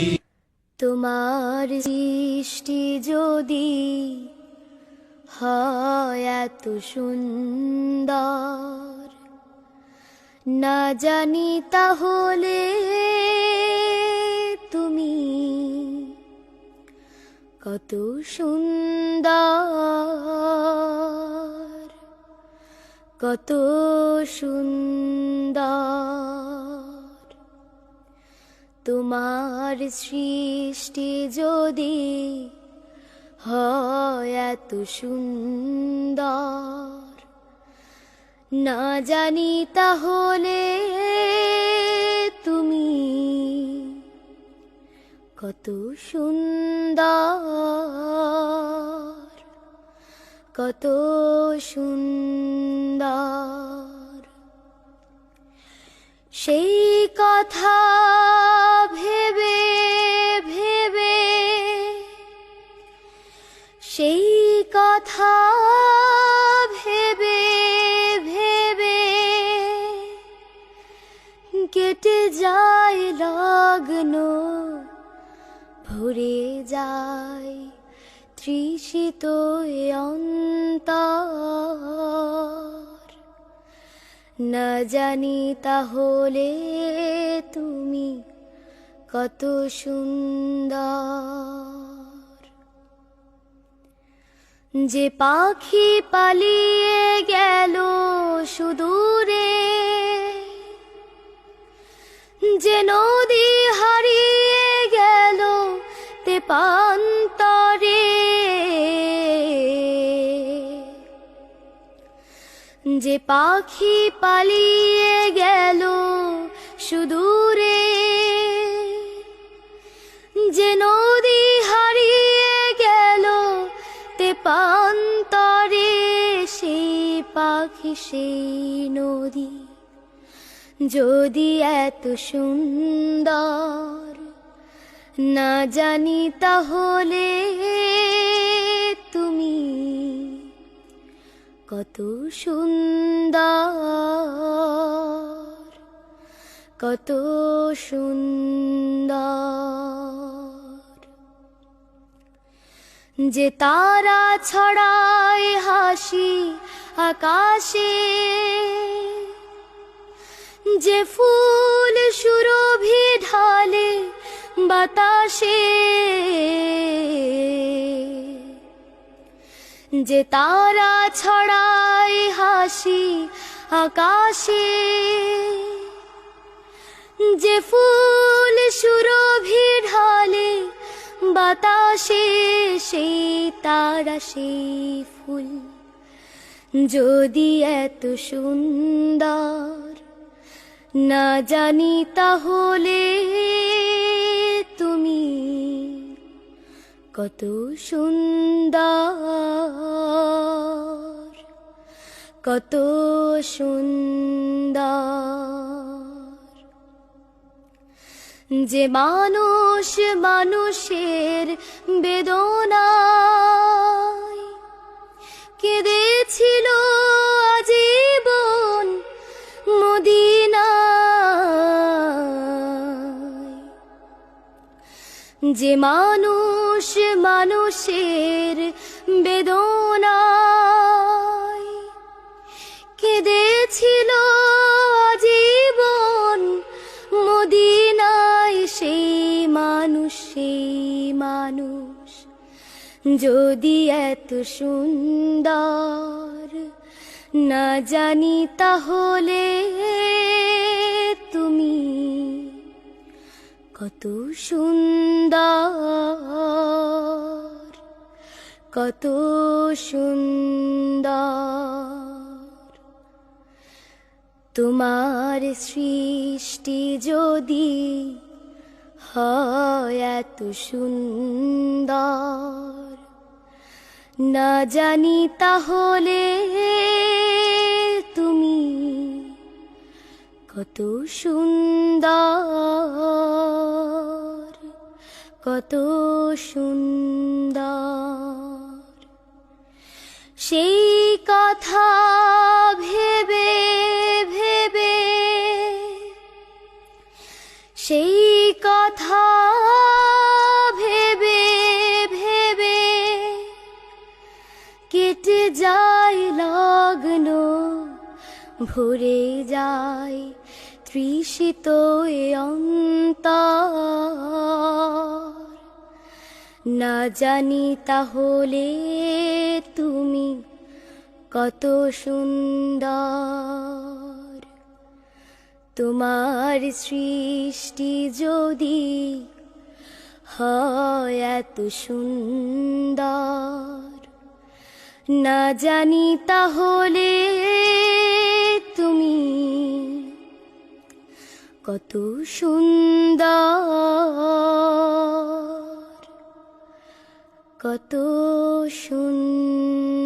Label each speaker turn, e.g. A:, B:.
A: তোমার সৃষ্টি যদি হয় এত সুন্দর, না জানি তাহলে তুমি কত সুন্দর, কত সুন্দর। তোমার সৃষ্টি যদি হয় এত সুন্দর, না জানি তাহলে তুমি কত সুন্দর, কত সুন্দর। সেই কথা ভেবে ভেবে, সেই কথা ভেবে ভেবে কেটে যায় লগ্ন, ভরে যায় তৃষিত অন্তর। না জানি তাহলে তুমি কত সুন্দর। যে পাখি পালিয়ে গেল সুদূরে, যে নদী হারিয়ে গেল তেপান্তরে, যে পাখি পালিয়ে গেল সুদূরে, যে নদী হারিয়ে গেল তেপান্তরে, সেই পাখি সেই নদী যদি এত সুন্দর, না জানি তাহলে তুমি কত সুন্দর, কত সুন্দর। যে তারা ছড়ায় হাসি আকাশে, যে ফুল সুরভি ঢালে বাতাসে, যে তারা ছড়ায় হাসি আকাশে, যে ফুল সুরভি ঢালে বাতাসে, সেই তারা সেই ফুল যদি এত সুন্দর, না জানি তাহলে তুমি কত সুন্দর, কত সুন্দর। যে মানুষ মানুষের বেদনায় কেঁদেছিল আজীবন মদিনায়, যে মানুষ মানুষের বেদনায় কেঁদেছিল আজীবন মদিনায়, সেই মানুষ যদি এত সুন্দর, না জানি তাহলে তুমি কত সুন্দর, কত সুন্দর। তোমার সৃষ্টি যদি হয় এত সুন্দর, না জানি তাহলে তুমি কত সুন্দর, কত সুন্দর। সেই কথা ভেবে ভেবে, সেই কথা ভরে যায় তৃষিত এ অন্তর। না জানি তাহলে তুমি কত সুন্দর, তোমার সৃষ্টি যদি হয় এত সুন্দর, না জানি তাহলে তুমি কত সুন্দর, কত সুন্দর।